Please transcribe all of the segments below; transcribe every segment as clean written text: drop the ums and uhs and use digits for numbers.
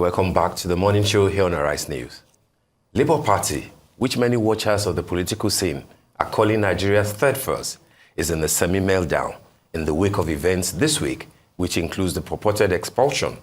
welcome back to the morning show here on Arise News. Labour Party, which many watchers of the political scene are calling Nigeria's third force, is in the semi-meltdown in the wake of events this week, which includes the purported expulsion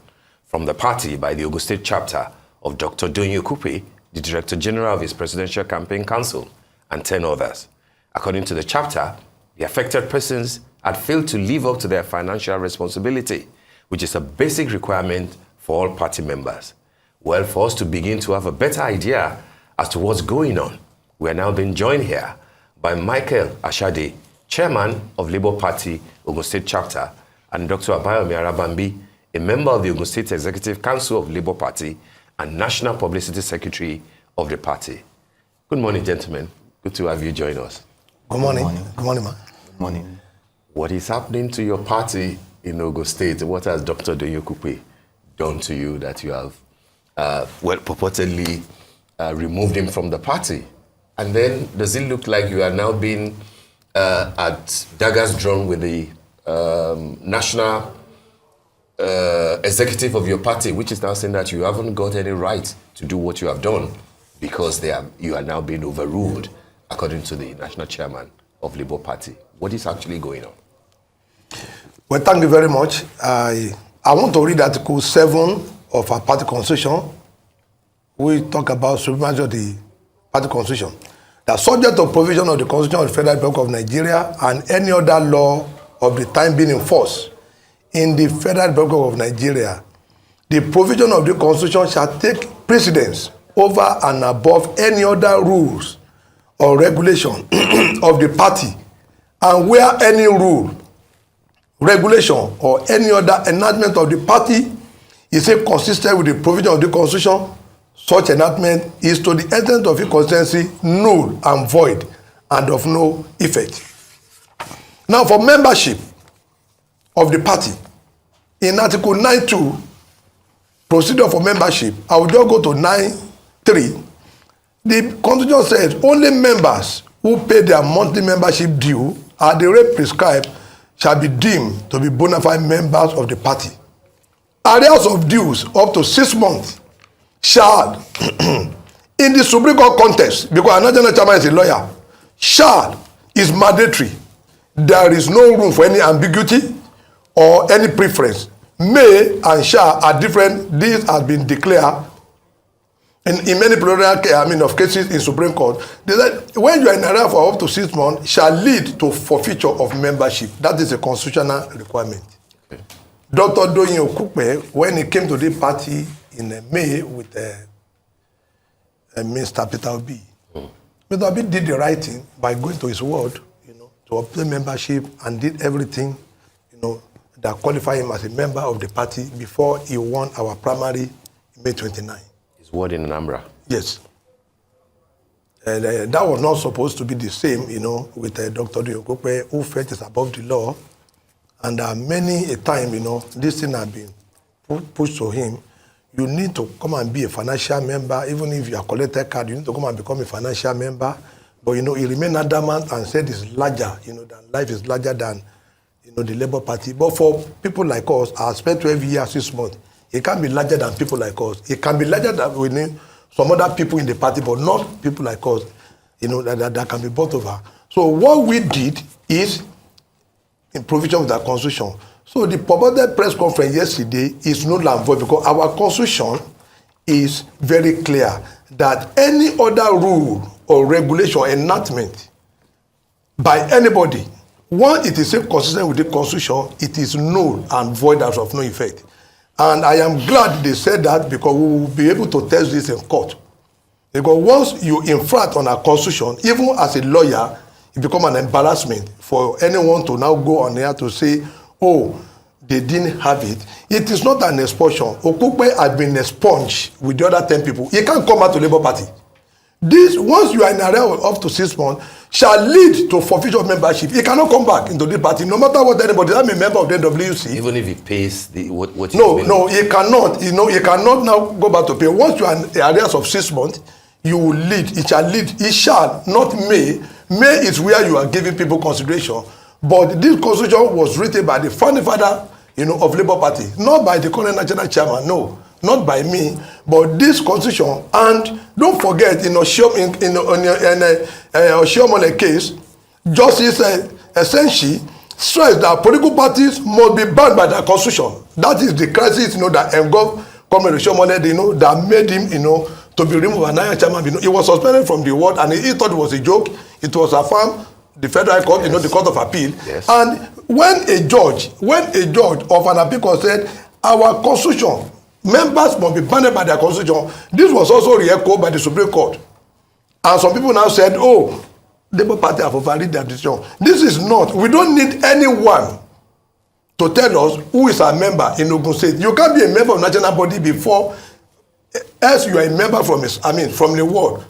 from the party by the Ogun State chapter of Dr. Doyin Okupe, the Director General of his Presidential Campaign Council, and 10 others. According to the chapter, the affected persons had failed to live up to their financial responsibility, which is a basic requirement for all party members. Well, for us to begin to have a better idea as to what's going on, we are now being joined here by Michael Ashade, Chairman of Labour Party Ogun State Chapter, and Dr. Arabambi, a member of the Ogun State Executive Council of Labour Party and National Publicity Secretary of the party. Good morning, gentlemen. Good to have you join us. Good morning. Good morning, man. Good morning. What is happening to your party in Ogun State? What has Dr. Doyin Okupe done to you that you have, purportedly removed him from the party? And then does it look like you are now being at daggers drawn with the national executive of your party, which is now saying that you haven't got any right to do what you have done because you are now being overruled, according to the national chairman of Labour Party? What is actually going on? Well, thank you very much. I want to read Article 7 of our party constitution. We talk about supremacy of the party constitution. The subject of provision of the Constitution of the Federal Republic of Nigeria and any other law of the time being enforced in the Federal Republic of Nigeria, the provision of the Constitution shall take precedence over and above any other rules or regulation of the party, and where any rule, regulation, or any other enactment of the party is inconsistent with the provision of the Constitution, such enactment is to the extent of inconsistency null and void and of no effect. Now, for membership of the party, in Article 9.2, procedure for membership, I will just go to 9.3. The Constitution says only members who pay their monthly membership due at the rate prescribed shall be deemed to be bona fide members of the party. Arrears of dues up to 6 months shall, in the Supreme Court context, because our national chairman is a lawyer, shall is mandatory. There is no room for any ambiguity or any preference. May and shall are different. This has been declared in many plurality of cases in Supreme Court. They said when you are in arrear for up to 6 months, shall lead to forfeiture of membership. That is a constitutional requirement. Okay. Dr. Doyin Okupe, when he came to the party in May with Mr. Peter Obi, Mr. Obi did the right thing by going to his ward, to obtain membership and did everything, that qualified him as a member of the party before he won our primary May 29. His ward in Anambra? Yes. And that was not supposed to be the same, with Dr. Doyin Okupe, who felt is above the law. And many a time, this thing has been pushed to him. You need to come and be a financial member. Even if you are collected card, you need to come and become a financial member. But, he remained adamant and said it's larger, that life is larger than, the Labour Party. But for people like us, I spent 12 years, 6 months. It can't be larger than people like us. It can be larger than some other people in the party, but not people like us, that can be bought over. So what we did is in provision of the Constitution. So the purported press conference yesterday is null and void because our Constitution is very clear that any other rule or regulation enactment by anybody, once it is inconsistent with the Constitution, it is null and void as of no effect. And I am glad they said that because we will be able to test this in court. Because once you infract on our Constitution, even as a lawyer, it becomes an embarrassment for anyone to now go on here to say, oh, they didn't have it. It is not an expulsion. Okupe has been expunged with the other 10 people. He can't come back to Labour Party. This, once you are in arrear up to 6 months, shall lead to forfeiture of membership. He cannot come back into the party, no matter what anybody. I'm a member of the NWC. Even if he pays what No, he cannot. He cannot now go back to pay. Once you are in arrears of 6 months, you will lead. It shall lead. It shall, not may. May is where you are giving people consideration. But this constitution was written by the founding father, of Labour Party, not by the current national chairman. No, not by me, but this constitution. And don't forget, in Oshiomhole case, Justice Essentially stressed that political parties must be banned by the constitution. That is the crisis, that engulfed Comrade Oshiomhole, that made him, to be removed as national chairman. He was suspended from the ward, and he thought it was a joke. It was affirmed. The federal court, the court of appeal. Yes. And when a judge of an appeal court said, our constitution, members must be banned by their constitution, this was also re-echoed by the Supreme Court. And some people now said, the Labour Party have overridden their decision. This is not. We don't need anyone to tell us who is a member in Ogun State. You can't be a member of national body before, else you are a member from the ward.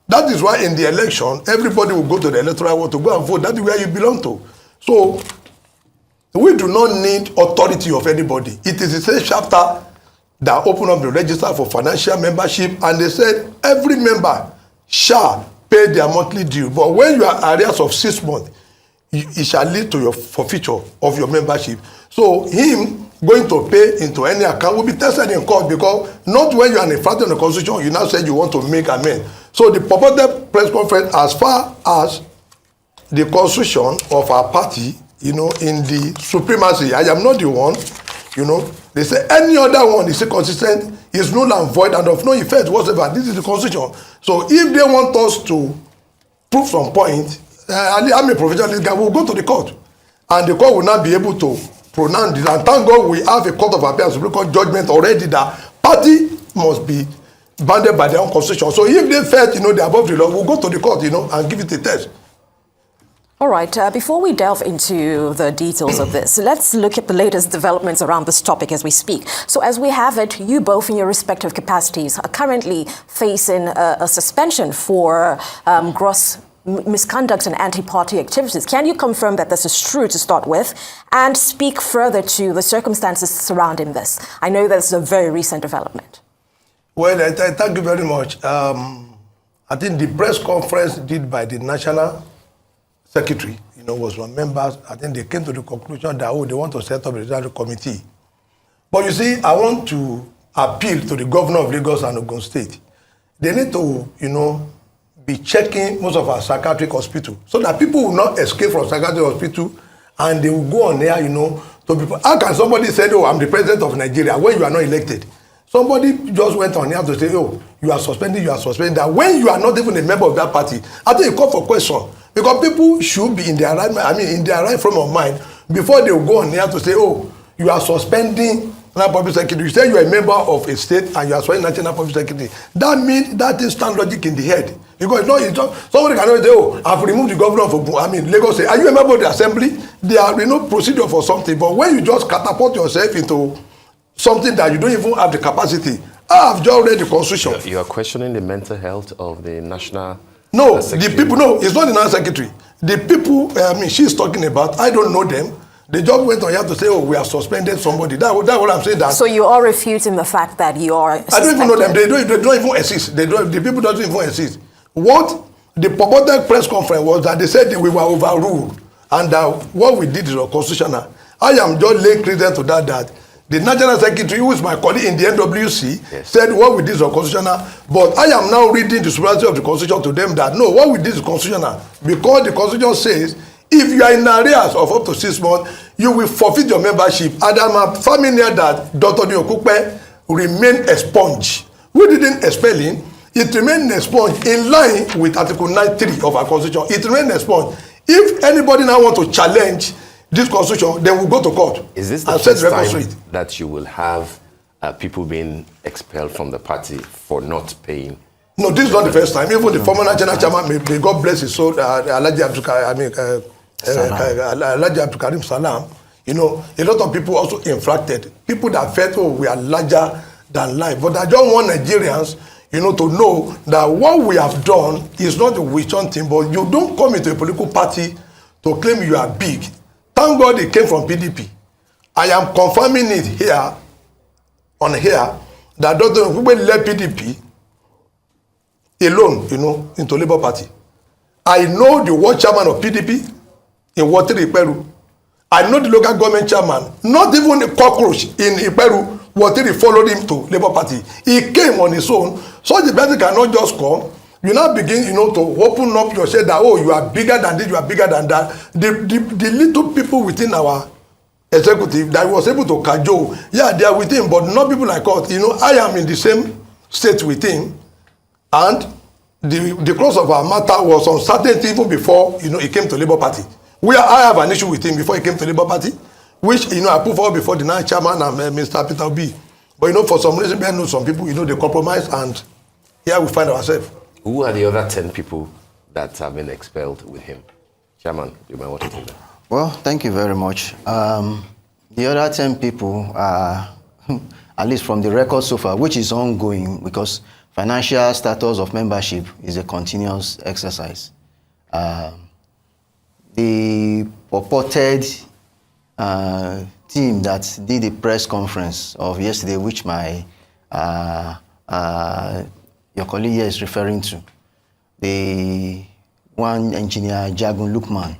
That is why in the election, everybody will go to the electoral ward to go and vote. That is where you belong to. So, we do not need authority of anybody. It is the same chapter that opened up the register for financial membership, and they said every member shall pay their monthly due. But when you are arrears of 6 months, it shall lead to your forfeiture of your membership. So, him going to pay into any account will be tested in court, because not when you are an infraction of the constitution, you now say you want to make amends. So the purported press conference, as far as the constitution of our party, in the supremacy, I am not the one, they say any other one is inconsistent, is null and void and of no effect whatsoever. This is the constitution. So if they want us to prove some point, I'm a professionalist guy, we'll go to the court. And the court will not be able to pronounce this. And thank God we have a court of appeal, Supreme Court judgment already that party must be bounded by their own constitution. So if they felt, they're above the law, we'll go to the court, and give it a test. All right, before we delve into the details of this, let's look at the latest developments around this topic as we speak. So as we have it, you both in your respective capacities are currently facing a suspension for gross misconduct and anti-party activities. Can you confirm that this is true to start with, and speak further to the circumstances surrounding this? I know that this is a very recent development. Well, thank you very much. I think the press conference did by the National Secretary, was one member. I think they came to the conclusion that, they want to set up a legislative committee. But you see, I want to appeal to the governor of Lagos and Ogun State. They need to, be checking most of our psychiatric hospitals so that people will not escape from psychiatric hospital and they will go on there, to people. How can somebody say, I'm the president of Nigeria when you are not elected? Somebody just went on here to say, you are suspended. That when you are not even a member of that party, I think you call for question. Because people should be in their right frame of mind before they will go on here to say, you are suspending national public secretary. You say you are a member of a state and you are suspending national public secretary. That means that is stand logic in the head. Because it's not, somebody cannot say, I've removed the governor of Lagos. Say, are you a member of the assembly? There are procedure for something. But when you just catapult yourself into something that you don't even have the capacity, I have just read the constitution. You are questioning the mental health of the national. No, the people, it's not the national secretary. The people, she's talking about, I don't know them. They just went on here to say, we have suspended somebody. That's what I'm saying. That. So you are refuting the fact that you are suspected. I don't even know them. They don't even exist. The people don't even exist. What the purported press conference was that they said that we were overruled and that what we did is unconstitutional. I am just laying credence to that the national secretary, who is my colleague in the NWC, said what we did is unconstitutional. But I am now reading the supremacy of the constitution to them that no, what we did is constitutional. Because the constitution says, if you are in arrears of up to 6 months, you will forfeit your membership. And I'm familiar that Dr. Doyin Okupe remained expunged. We didn't expel him. It remained expunged in line with Article 9(3) of our constitution. It remained expunged. If anybody now want to challenge this constitution, then we'll go to court. Is this the first time that you will have people being expelled from the party for not paying? No, this is not the first time. Even the former national chairman, may God bless his soul, Alhaji Abdulkarim Salam, a lot of people also infracted. People that felt, we are larger than life. But I don't want Nigerians, to know that what we have done is not a witch-hunt thing, but you don't come into a political party to claim you are big. Thank God it came from PDP. I am confirming it here, that Dr. Okupe led PDP alone, into Labour Party. I know the world chairman of PDP in Wateri, Iperu. I know the local government chairman, not even a cockroach in Iperu was till he followed him to Labour Party. He came on his own. So the person cannot just come. You now begin, to open up your shade that, oh, you are bigger than this, you are bigger than that. The little people within our executive that was able to cajole, yeah, they are with him, but not people like us. I am in the same state with him, and the cross of our matter was uncertainty even before, he came to Labour Party. I have an issue with him before he came to Labour Party, which, I put forward before the now chairman and Mr. Peter Obi. But, for some reason, I know some people, they compromise, and here we find ourselves. Who are the other 10 people that have been expelled with him? Chairman, you might want to take that. Well, thank you very much. The other 10 people are, at least from the record so far, which is ongoing because financial status of membership is a continuous exercise. The purported team that did the press conference of yesterday, which your colleague here is referring to, the one engineer Jagun Lukman,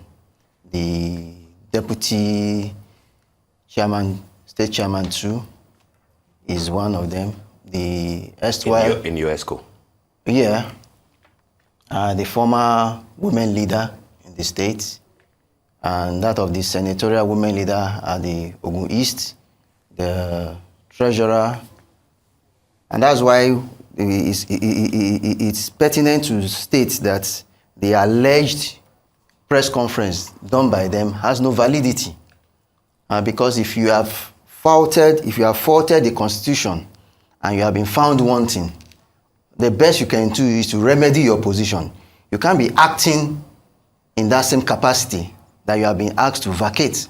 the deputy chairman, state chairman too, is one of them. The erstwhile in USCO. Yeah, the former women leader in the state, and that of the senatorial women leader at the Ogun East, the treasurer, and that's why it's pertinent to state that the alleged press conference done by them has no validity, because if you have faulted the Constitution and you have been found wanting, the best you can do is to remedy your position. You can't be acting in that same capacity that you have been asked to vacate.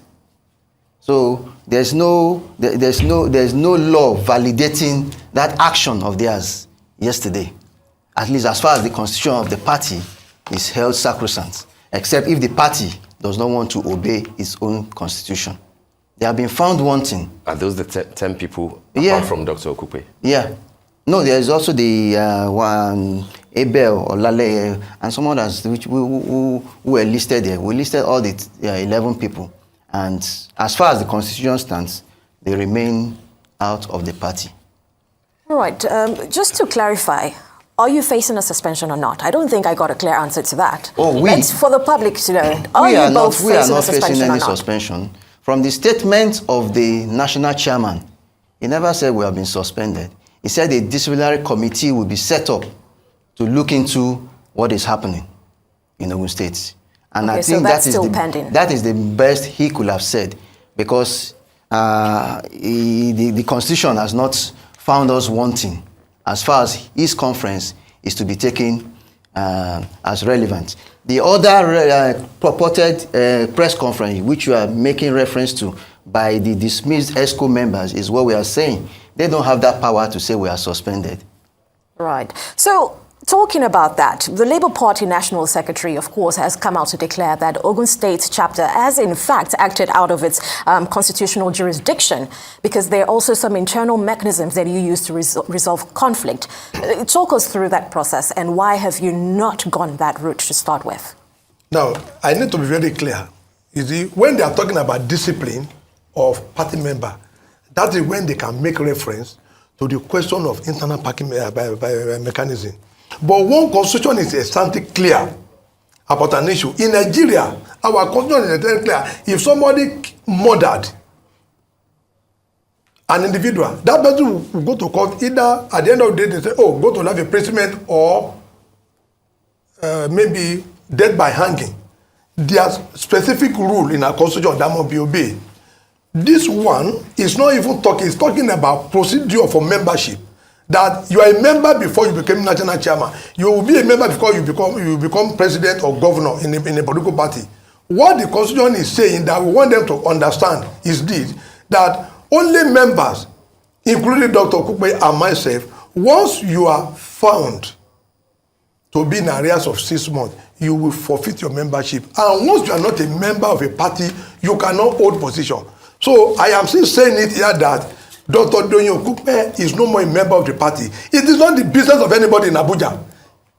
So there's no law validating that action of theirs yesterday, at least as far as the constitution of the party is held sacrosanct, except if the party does not want to obey its own constitution. They have been found wanting. Are those the 10 people apart from Dr. Okupe? Yeah. No, there is also the one, Abel or Lale, and some others who were listed there. We listed all the 11 people. And as far as the constitution stands, they remain out of the party. All right. Just to clarify, are you facing a suspension or not? I don't think I got a clear answer to that. It's for the public to know. We are not facing any suspension. From the statement of the national chairman, he never said we have been suspended. He said a disciplinary committee will be set up to look into what is happening in Ogun State. And I think that is the best he could have said, because the Constitution has not found us wanting as far as his conference is to be taken as relevant. The other purported press conference, which you are making reference to by the dismissed ESCO members, is what we are saying. They don't have that power to say we are suspended. Right. So, talking about that, the Labour Party National Secretary, of course, has come out to declare that Ogun State chapter has, in fact, acted out of its constitutional jurisdiction, because there are also some internal mechanisms that you use to resolve conflict. Talk us through that process, and why have you not gone that route to start with? Now, I need to be very clear. You see, when they are talking about discipline of party member, that is when they can make reference to the question of internal parking mechanism. But one constitution is essentially clear about an issue. In Nigeria, our constitution is essentially clear. If somebody murdered an individual, that person will go to court. Either at the end of the day, they say, oh, go to life imprisonment, or maybe death by hanging. There's specific rule in our constitution that must be obeyed. This one is not even talking, it's talking about procedure for membership. That you are a member before you become national chairman. You will be a member before you become president or governor in a political party. What the constitution is saying that we want them to understand is this, that only members, including Dr. Okupe and myself, once you are found to be in arrears of 6 months, you will forfeit your membership. And once you are not a member of a party, you cannot hold position. So I am still saying it here that Dr. Doyin Okupe is no more a member of the party. It is not the business of anybody in Abuja.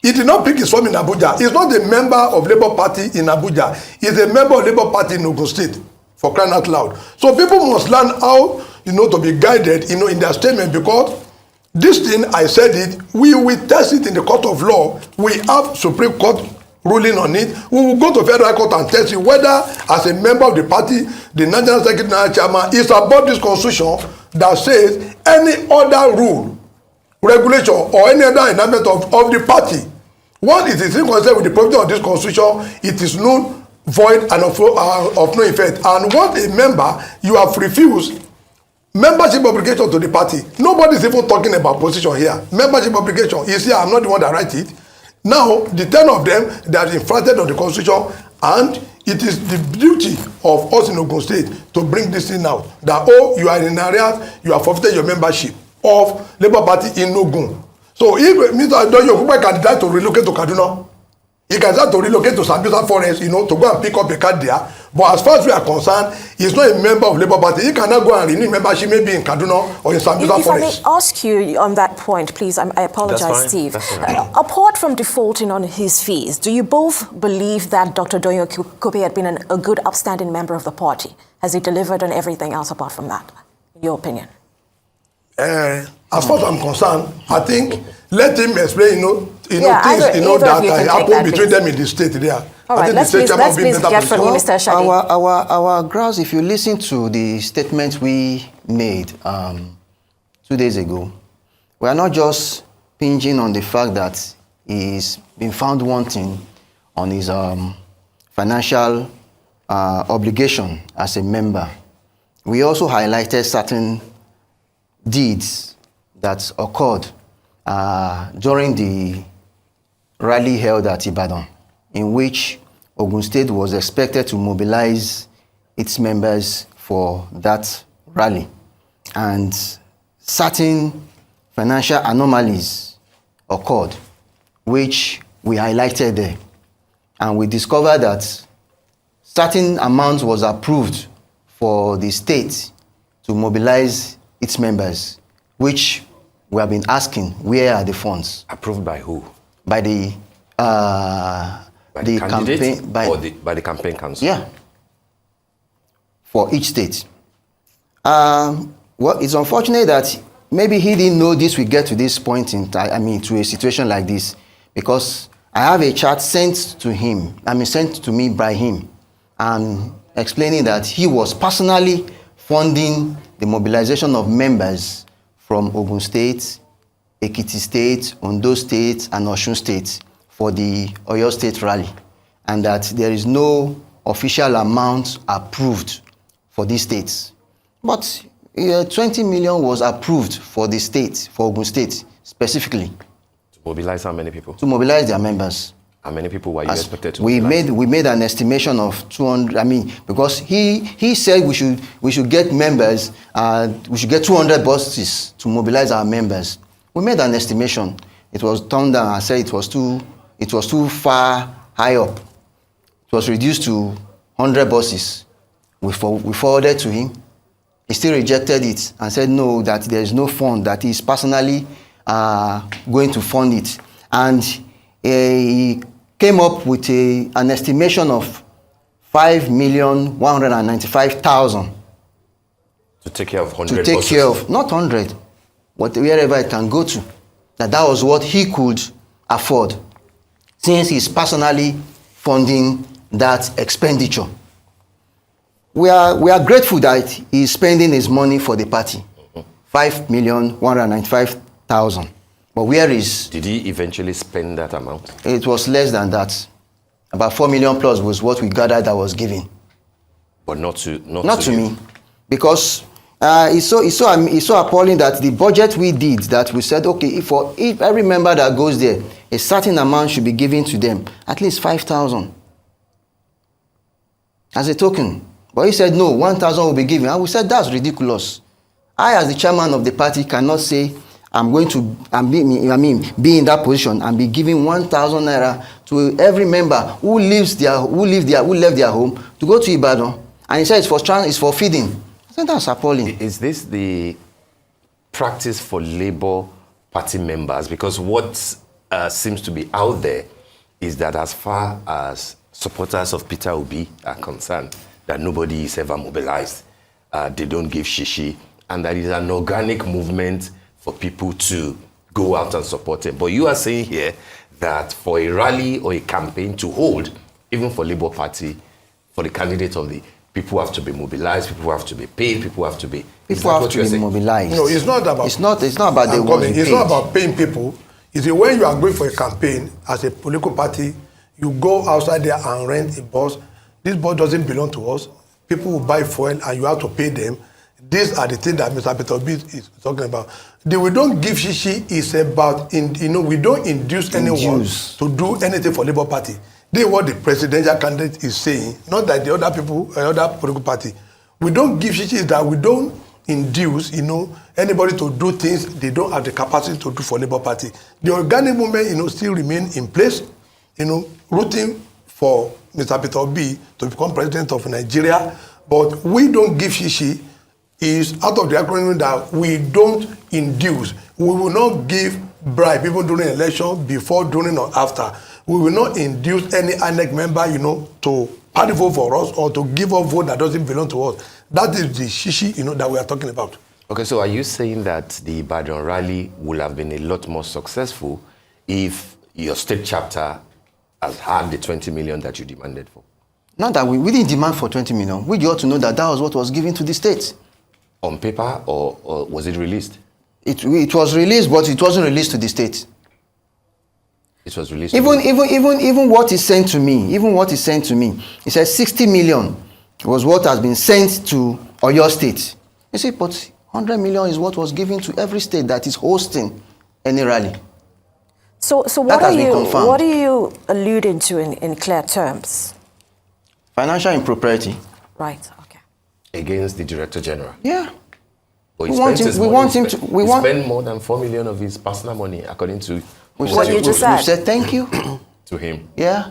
He did not pick his form in Abuja. He's not a member of Labour Party in Abuja. He's a member of Labour Party in Ogun State, for crying out loud. So people must learn how, to be guided, in their statement, because this thing, I said it, we will test it in the court of law. We have Supreme Court ruling on it. We will go to Federal Court and test it whether, as a member of the party, the National Secretary Chairman is above this constitution that says any other rule, regulation, or any other enactment of the party. Once it is inconsistent with the provision of this constitution, it is known void and of no effect. And once a member, you have refused membership obligation to the party. Nobody is even talking about position here. Membership obligation is here. I'm not the one that write it. Now, the 10 of them that are infracted of the constitution, and it is the duty of us in Ogun State to bring this thing out. That, you are in areas, you have forfeited your membership of Labour Party in Ogun. So if Mr. Doyin Okupe can decide to relocate to Kaduna, he can decide to relocate to Sambisa Forest, to go and pick up a card there. But as far as we are concerned, he's not a member of Labour Party. He cannot go and renew membership maybe in Kaduna or in Sambisa Forest. If I may ask you on that point, please, I apologize, Steve. Apart from defaulting on his fees, do you both believe that Dr. Doyin Okupe had been a good, upstanding member of the party? Has he delivered on everything else apart from that, in your opinion? As far as I'm concerned, I think let him explain, things, that happened between them in the state there. All right, let's please get from you, Mr. Ashade. Our grounds, if you listen to the statement we made 2 days ago, we are not just pinging on the fact that he's been found wanting on his financial obligation as a member. We also highlighted certain deeds that occurred during the rally held at Ibadan, in which Ogun State was expected to mobilize its members for that rally. And certain financial anomalies occurred, which we highlighted there. And we discovered that certain amounts was approved for the state to mobilize its members, which we have been asking, where are the funds? Approved by who? By the campaign, by the campaign council. Yeah, for each state. Well, it's unfortunate that maybe he didn't know this would get to this point in time. To a situation like this, because I have a chart sent to him. Sent to me by him, and explaining that he was personally funding the mobilization of members from Ogun State, Ekiti State, Ondo State, and Osun State for the Oyo State rally, and that there is no official amount approved for these states. But 20 million was approved for the state, for Ogun State specifically. To mobilize how many people? To mobilize their members. How many people were you expected to mobilize? We made an estimation of 200. Because he said we should get members. We should get 200 buses to mobilize our members. We made an estimation. It was turned down. I said it was too far high up. It was reduced to 100 buses. We forwarded to him. He still rejected it and said no, that there is no fund, that he's personally going to fund it. And he came up with an estimation of 5,195,000 to take care of 100 to take buses. Care of, not 100, but wherever it can go to. That was what he could afford, since he's personally funding that expenditure. We are grateful that he's spending his money for the party, 5,195,000. But where is... Did he eventually spend that amount? It was less than that. About 4 million plus was what we gathered that was given. But not to me. Because it's so appalling that the budget we did, that we said, okay, if every member that goes there, a certain amount should be given to them, at least 5,000 as a token. But he said, no, 1,000 will be given. And we said, that's ridiculous. I, as the chairman of the party, cannot say I'm going to be in that position and be giving 1,000 naira to every member who left their home to go to Ibadan. And he said it's for feeding. I said, that's appalling. Is this the practice for Labour Party members? Because what seems to be out there is that as far as supporters of Peter Obi are concerned, that nobody is ever mobilized. They don't give shishi, and that is an organic movement for people to go out and support him. But you are saying here that for a rally or a campaign to hold, even for Labour Party, for the candidate of the people have to be mobilized, people have to be paid, people have to be... People have to be mobilized. No, it's not about... It's not about the ones It's not about paying people. It's when you are going for a campaign as a political party, you go outside there and rent a bus. This bus doesn't belong to us. People will buy fuel and you have to pay them. These are the things that Mr. Peter B is talking about. We don't give shishi is about, we don't induce anyone to do anything for Labour Party. This is what the presidential candidate is saying, not that the other people, other political party. We don't give shishi is that we don't induce, anybody to do things they don't have the capacity to do for Labour Party. The organic movement, still remain in place, rooting for Mr. Peter B to become president of Nigeria. But we don't give shishi is out of the acronym that we don't induce. We will not give bribe even during election, before, during, or after. We will not induce any INEC member, to party vote for us or to give a vote that doesn't belong to us. That is the shishi, that we are talking about. Okay, so are you saying that the Ibadan rally would have been a lot more successful if your state chapter has had the 20 million that you demanded for? Not that we didn't demand for 20 million. We ought to know that was what was given to the state. On paper, or was it released? It was released, but it wasn't released to the state. It was released. Even what is sent to me, it says 60 million was what has been sent to Oyo State. You see, but 100 million is what was given to every state that is hosting any rally. So what are you alluding to in clear terms? Financial impropriety. Right. Okay. Against the Director General. Yeah. But we spend more than 4 million of his personal money, according to what you just said. We've said thank you to him. Yeah.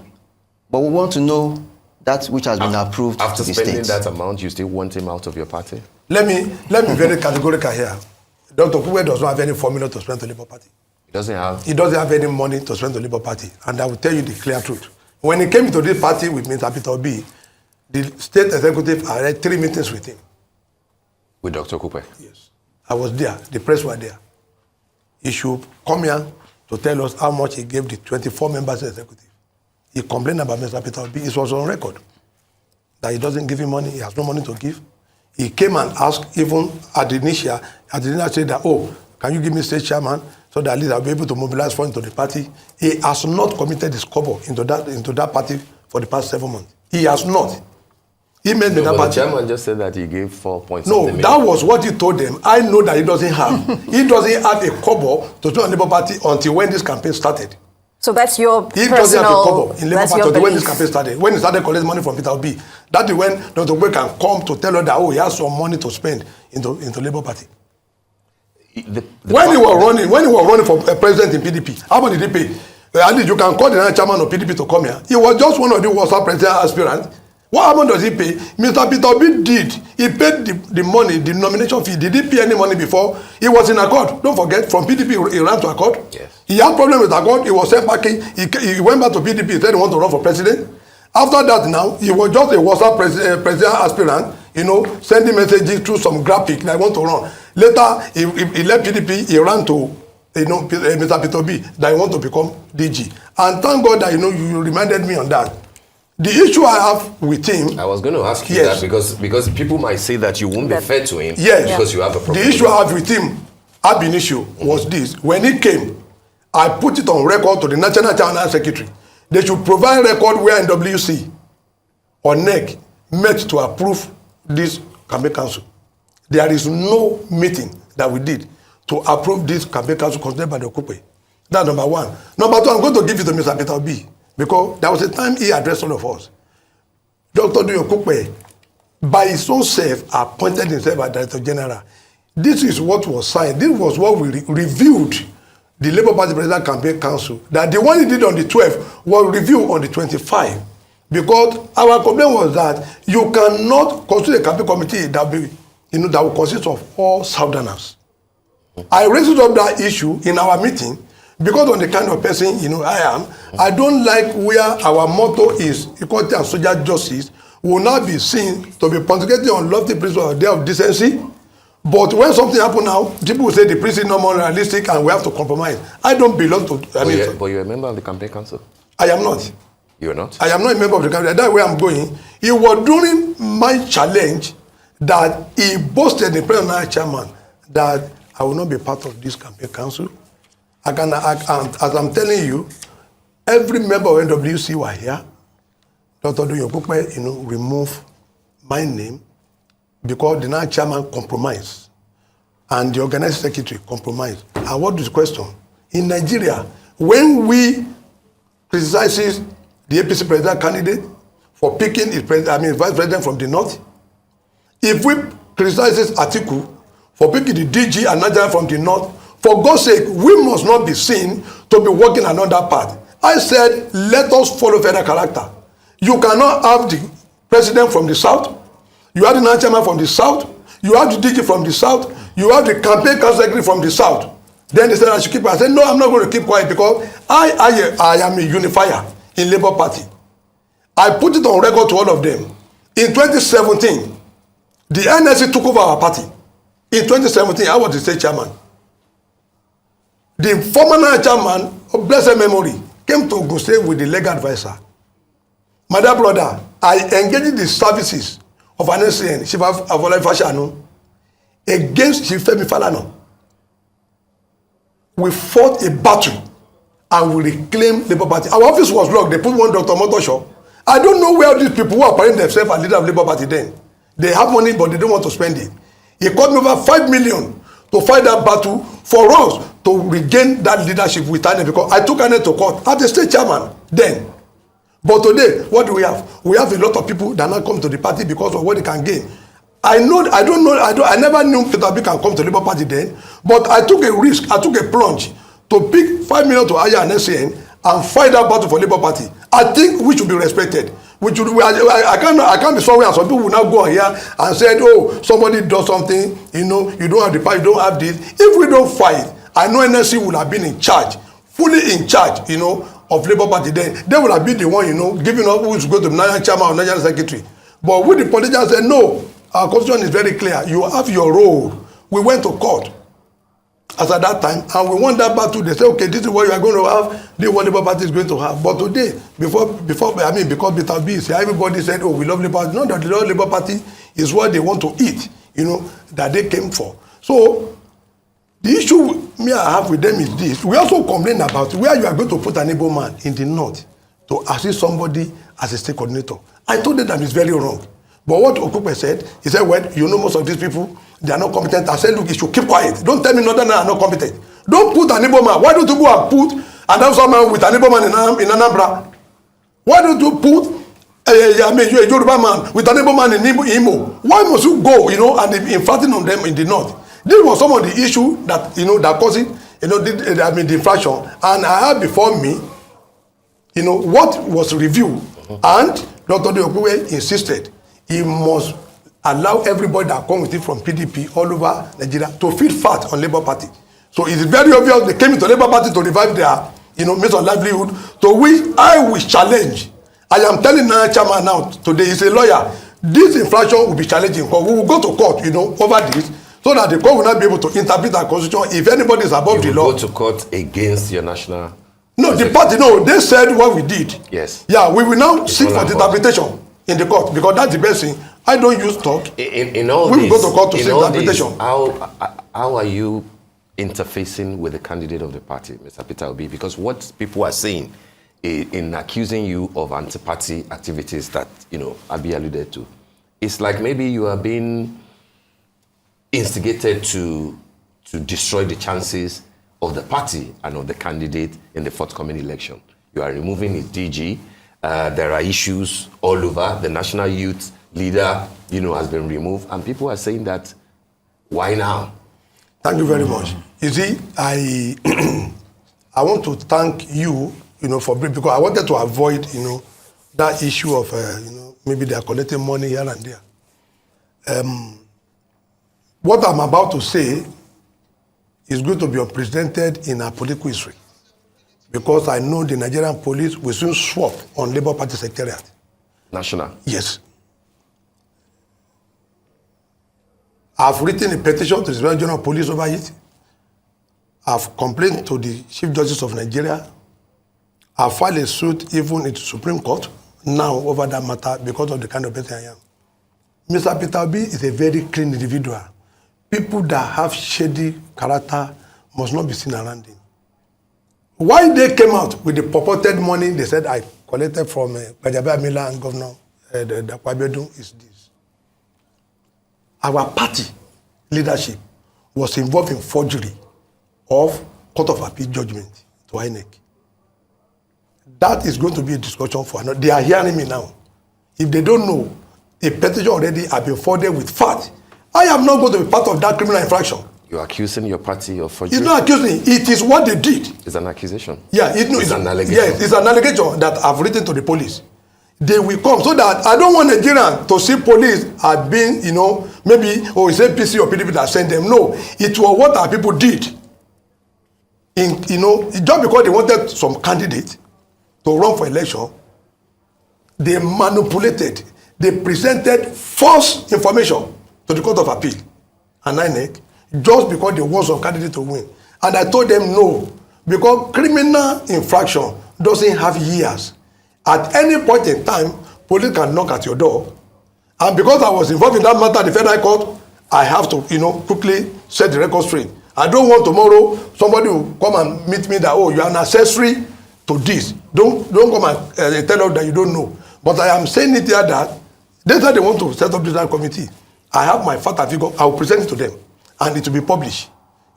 But we want to know that which has been approved after to the spending state. that amount, you still want him out of your party? Let me be very categorical here. Dr. Okupe does not have any formula to spend to Labour Party. He doesn't have any money to spend to Labour Party. And I will tell you the clear truth. When he came to this party with Mr. Peter B, the state executive had 3 meetings with him. With Dr. Okupe? Yes. I was there. The press were there. He should come here to tell us how much he gave the 24 members of the executive. He complained about Mr. Peter B. It was on record that he doesn't give him money. He has no money to give. He came and asked, even at the initial said that, can you give me state chairman so that at least I'll be able to mobilize funds into the party. He has not committed his kobo into that party for the past 7 months. He has not. He made that party. The chairman just said that he gave 4 points. No, that was what he told them. I know that he doesn't have. He doesn't have a kobo to join Labour Party until when this campaign started. So that's your he personal... He doesn't have a kobo in Labour Party until when this belief. campaign started. When he started collecting money from Peter B. That is when Dr. Okupe can come to tell us that, he has some money to spend into Labour Party. When he was running for president in PDP, how much did he pay? At least you can call the chairman of PDP to come here. He was just one of the WhatsApp president aspirants. What amount does he pay? Mr. Peter B did. He paid the money, the nomination fee. Did he pay any money before? He was in Accord. Don't forget, from PDP he ran to Accord. Yes. He had problem with Accord. He was sent back. He went back to PDP. He said he wanted to run for president. After that now, he was just a WhatsApp president aspirant, sending messages through some graphic that I want to run. Later, he left PDP. He ran to Mr. Peter B that he want to become DG. And thank God that you reminded me on that. The issue I have with him... I was going to ask you that because people might say that you won't be fair to him because you have a problem. The issue I have with him, ab initio, was this. When he came, I put it on record to the National General Secretary. They should provide record where NWC or NEC met to approve this campaign council. There is no meeting that we did to approve this campaign council considered by the Okupe. That's number one. Number two, I'm going to give it to Mr. Peter B. Because there was a time he addressed all of us. Dr. Doyin Okupe, by his own self, appointed himself as Director General. This is what was signed. This was what we reviewed the Labour Party President Campaign Council. That the one he did on the 12th was reviewed on the 25th. Because our complaint was that you cannot constitute a campaign committee that will consist of all Southerners. I raised up that issue in our meeting. Because of the kind of person I am, I don't like where our motto is equality and social justice will not be seen to be pontificating on lofty principles of the day of decency, But when something happen now, people will say the priest is no more realistic and we have to compromise. I don't belong to. But you're a member of the campaign council. I am not. You're not? I am not a member of the campaign. That's where I'm going. It was during my challenge that he boasted, the president chairman, that I will not be part of this campaign council. As I'm telling you, every member of NWC were here. Dr. Doyin Okupe, remove my name because the now chairman compromised and the organizing secretary compromised. And what is the question? In Nigeria, when we criticize the APC president candidate for picking his vice president from the north, if we criticize Atiku for picking the DG and Nigeria from the north, for God's sake, we must not be seen to be working another path. I said, let us follow federal character. You cannot have the president from the south, you have the national chairman from the south, you have the DG from the south, you have the campaign council secretary from the south. Then they said I should keep quiet. I said, no, I'm not going to keep quiet because I am a unifier in Labour Party. I put it on record to all of them. In 2017, the NSC took over our party. In 2017, I was the state chairman. The former chairman of blessed memory came to Ogun State with the legal advisor. My dear brother, I engaged the services of an NCN, Chief Avolai Fashanu, against Chief Femi Falana. We fought a battle and we reclaimed Labour Party. Our office was locked. They put one Dr. Motoshaw. I don't know where these people who are parading themselves as leader of Labour Party then. They have money, but they don't want to spend it. He cost me over 5 million to fight that battle for us to regain that leadership with Ane because I took Ane to court as the state chairman then. But today, what do we have? We have a lot of people that now come to the party because of what they can gain. I never knew Peter Obi can come to the Labour Party then, but I took a risk, I took a plunge to pick 5 million to hire an SCN and fight that battle for Labour Party. I think we should be respected. I can't be sorry, and some people will now go on here and say, oh, somebody does something, you don't have the power, you don't have this. If we don't fight, I know NSC would have been in charge, fully in charge, of Labour Party then. They would have been the one, giving up who is going to the national chairman or national secretary. But with the politicians said, no, our constitution is very clear. You have your role. We went to court as at that time, and we won that battle. They said, okay, this is what you are going to have, this is what Labour Party is going to have. But today, because Peter Obi is here, everybody said, oh, we love Labour Party. No, that the Labour Party is what they want to eat, that they came for. So, the issue I have with them is this. We also complain about where you are going to put an able man in the north to assist somebody as a state coordinator. I told them that it's very wrong. But what Okupe said, he said, well, most of these people, they are not competent. I said, look, you should keep quiet. Don't tell me Northern are not competent. Don't put an able man. Why don't you go and put another man with an able man in Anambra? Why don't you put a Yoruba man with an able man in Imo? Why must you go, and be inflicting on them in the north? This was some of the issue that, that caused it, the infraction. And I had before me, what was reviewed. And Dr. Doyin Okupe insisted he must allow everybody that come with it from PDP all over Nigeria to feel fat on Labour Party. So it is very obvious they came into Labour Party to revive their, means of livelihood, to which I will challenge. I am telling the chairman now, today, he's a lawyer, this infraction will be challenging because we will go to court, over this, so that the court will not be able to interpret our constitution if anybody is above the law. Go to court against your national... No, the party, they said what we did. Yes. Yeah, we will now seek for the interpretation in the court because that's the best thing. I don't use talk. In all we this, will go to court to seek interpretation. How are you interfacing with the candidate of the party, Mr. Peter Obi? Because what people are saying in accusing you of anti-party activities that, Abi alluded to, it's like maybe you are being instigated to destroy the chances of the party and of the candidate in the forthcoming election. You are removing his DG. There are issues all over. The national youth leader, has been removed. And people are saying that, why now? Thank you very much. You see, I want to thank you, for because I wanted to avoid, that issue of, maybe they are collecting money here and there. What I'm about to say is going to be unprecedented in our political history because I know the Nigerian police will soon swap on Labour Party Secretariat. National? Yes. I've written a petition to the Inspector General of Police over it. I've complained to the Chief Justice of Nigeria. I've filed a suit even in the Supreme Court now over that matter because of the kind of person I am. Mr. Peter Obi is a very clean individual. People that have shady character must not be seen around him. Why they came out with the purported money they said I collected from Bajaber Miller and Governor Dakwabedun is this. Our party leadership was involved in forgery of Court of Appeal judgment to INEC. That is going to be a discussion for another. They are hearing me now. If they don't know, a petition already has been forwarded with fact. I am not going to be part of that criminal infraction. You're accusing your party of forgery? It's not accusing. It is what they did. It's an accusation? Yeah, it's an allegation. Yes, it's an allegation that I've written to the police. They will come so that I don't want Nigerians to see police as being, maybe, it's APC or PDP that sent them. No, it was what our people did. Just because they wanted some candidate to run for election, they manipulated. They presented false information to the Court of Appeal and INEC just because they want some candidate to win. And I told them no, because criminal infraction doesn't have years. At any point in time, police can knock at your door. And because I was involved in that matter at the Federal Court, I have to, quickly set the record straight. I don't want tomorrow somebody will come and meet me that, you are an accessory to this. Don't come and tell us that you don't know. But I am saying it here that that's why they want to set up this committee. I have my fact and figure. I will present it to them, and it will be published,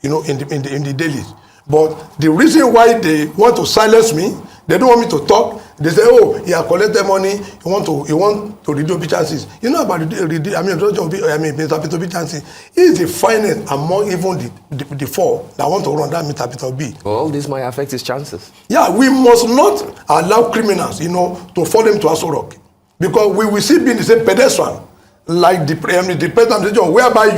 in the dailies. But the reason why they want to silence me, they don't want me to talk. They say, he has collected money. He want to reduce Obi chances. You know about Mr. Peter Obi chances. He is the finest among even the four that want to run that Mr. Peter Obi. All this might affect his chances. Yeah, we must not allow criminals, to fall into Aso Rock. Because we will still be in the same pedestrian, like the president, whereby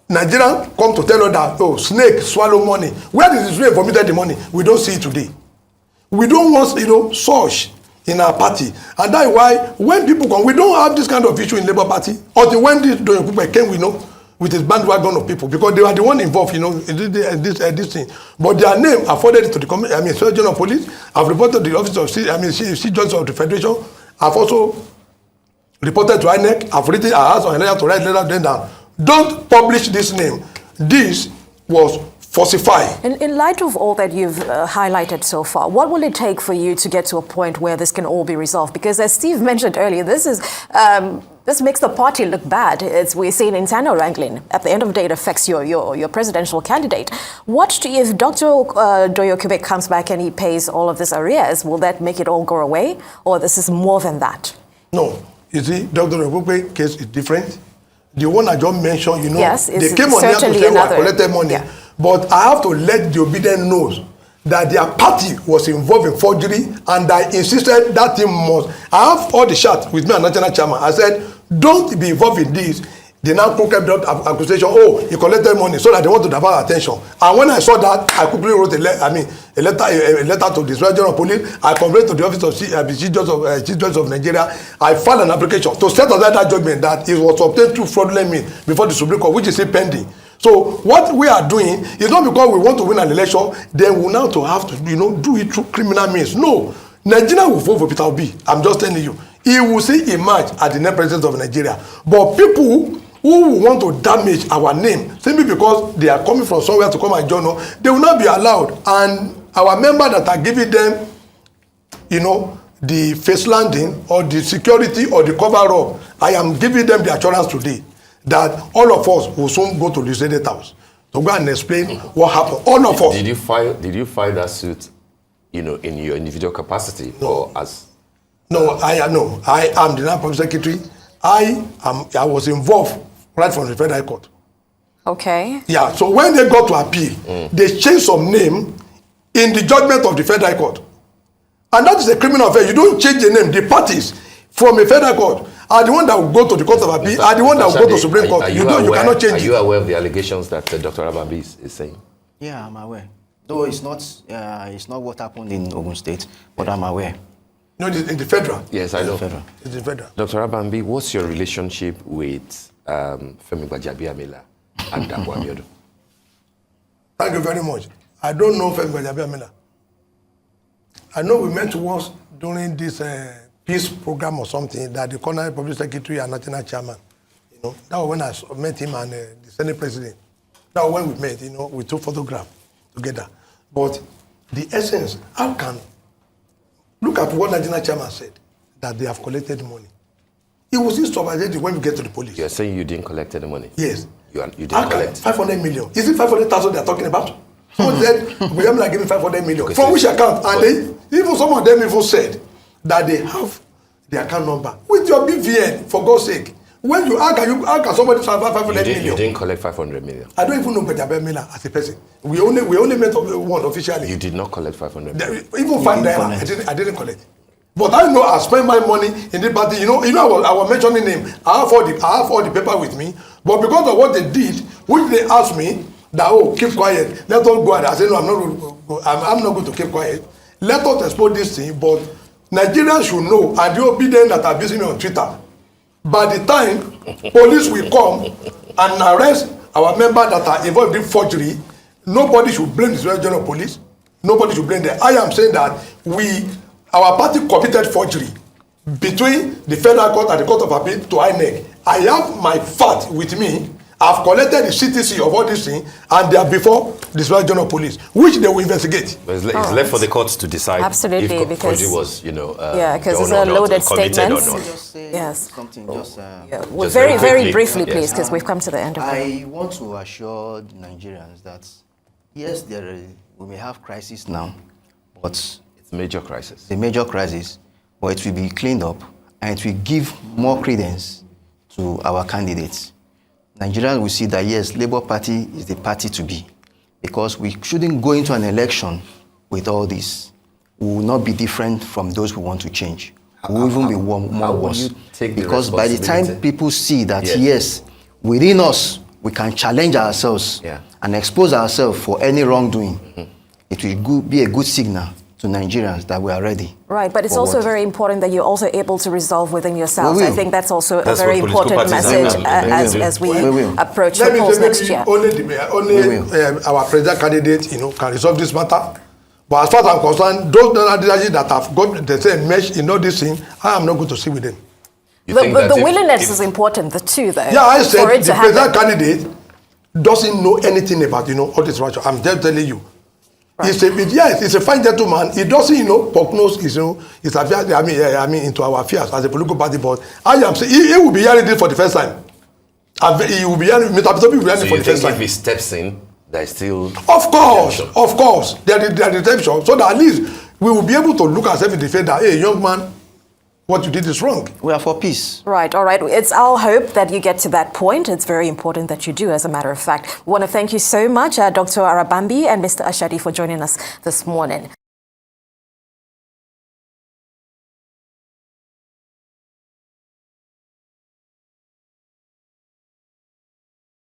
Nigerians come to tell us that, snake swallow money. Where did the snake vomited the money? We don't see it today. We don't want, such in our party. And that's why when people come, we don't have this kind of issue in Labour Party. Until when this Doyin Okupe came, with his bandwagon of people, because they are the one involved, in this thing. But their name afforded it to the Inspector General of Police. I've reported to the office of Chief Justice of the Federation. I've also reported to INEC. I asked INEC to write letter down. Don't publish this name. This was falsified. In light of all that you've highlighted so far, what will it take for you to get to a point where this can all be resolved? Because as Steve mentioned earlier, this makes the party look bad. We're seeing internal wrangling. At the end of the day, it affects your presidential candidate. What if Dr. Doyin Okupe comes back and he pays all of this arrears? Will that make it all go away? Or this is more than that? No. You see, Dr. Okupe case is different. The one I just mentioned, yes, they came on here to say, I collected money. Yeah. But I have to let the obedient know that their party was involved in forgery, and I insisted that thing must. I have all the shots with me and national chairman. I said, don't be involved in this. They now crooked out accusation. He collected money so that they want to divert attention. And when I saw that, I quickly wrote a letter to the Inspector General of Police. I complained to the office of Chief Justice of Nigeria. I filed an application to set aside that judgment that it was obtained through fraudulent means before the Supreme Court, which is still pending. So what we are doing is not because we want to win an election, then we now have to do it through criminal means. No, Nigeria will vote for Peter Obi. I'm just telling you, he will see emerge as the next president of Nigeria. But people who want to damage our name simply because they are coming from somewhere to come and join us, they will not be allowed. And our members that are giving them, the face landing or the security or the cover up, I am giving them the assurance today that all of us will soon go to the Senate House to go and explain what happened. All of us. Did you file that suit, in your individual capacity? No. Or as? No, I am the National Public Secretary. I was involved right from the Federal Court. Okay. Yeah. So when they got to appeal, they changed some name in the judgment of the Federal Court, and that is a criminal offense. You don't change the name. The parties from a Federal Court are the one that will go to the Court of Appeal, are the one that will go to Supreme Court. You cannot change it. Are you aware of the allegations that Dr. Arabambi is saying? Yeah, I'm aware. Though it's not what happened in Ogun State, but I'm aware. No, in the federal. Yes, I know. It's the federal. Dr. Arabambi, what's your relationship with Femi Gbajabiamila? and Dapo Abiodun. Thank you very much. I don't know Femi Gbajabiamila. I know we met once during this peace program or something that the Corner Public Secretary and National Chairman, you know, that was when I met him and the Senate President. That was when we met, you know, we took photographs together. But the essence, how can, look at what National Chairman said, that they have collected money. It was still surprising when we get to the police. You're saying you didn't collect any money? Yes. You didn't collect? 500 million. Is it 500,000 they're talking about? Someone said, we are giving 500 million. Okay, From which account? And even some of them even said that they have the account number. With your BVN, for God's sake. When you how can somebody transfer 500 million? You didn't collect 500 million. I don't even know Gbajabiamila as a person. We only met one officially. You did not collect 500 million. Even $5 I didn't collect. But I know I spent my money in the party. You know, I was mentioning name. I have all the paper with me. But because of what they did, which they asked me, that keep quiet. Let us go ahead. I said no, I'm not going to keep quiet. Let us expose this thing. But Nigerians should know, and the obedient that are abusing me on Twitter. By the time police will come and arrest our members that are involved in forgery, nobody should blame the Director General of Police. Nobody should blame them. I am saying that our party committed forgery between the Federal Court and the Court of Appeal to INEC. I have my fact with me. I've collected the CTC of all these things, and they are before the Director General of Police, which they will investigate. But it's left for the courts to decide if forgery was, because it's a loaded statement. Yes. Something Well, very briefly, please, because we've come to the end of it. I want to assure the Nigerians that yes, we may have crisis now, but it's a major crisis. It's a major crisis, but it will be cleaned up and it will give more credence to our candidates. Nigerians will see that yes, Labour Party is the party to be, because we shouldn't go into an election with all this. We will not be different from those who want to change. We will even be more worse. Because by the time people see that yes, within us we can challenge ourselves and expose ourselves for any wrongdoing, it will be a good signal to Nigerians that we are ready. Right, but it's also very important that you're also able to resolve within yourselves. I think that's also a very important message as we approach the polls next year. Only our president candidate, can resolve this matter. But as far as I'm concerned, those that have got the same mesh in all this thing, I am not going to sit with them. But the willingness is important, the two, though. Yeah, I said the president candidate doesn't know anything about, all this structure. I'm just telling you. Right. He's a fine gentleman. He doesn't, prognose his affairs, into our affairs as a political party. But I am saying he will be hearing this for the first time. He will be hearing, Mr. Peter will be hearing it for the first time. If he steps in, there's still Of course. There is redemption. So that at least we will be able to look ourselves in the face that, hey, young man, what you did is wrong. We are for peace. Right, all right. It's our hope that you get to that point. It's very important that you do, as a matter of fact. We want to thank you so much, Dr. Arabambi and Mr. Ashade, for joining us this morning.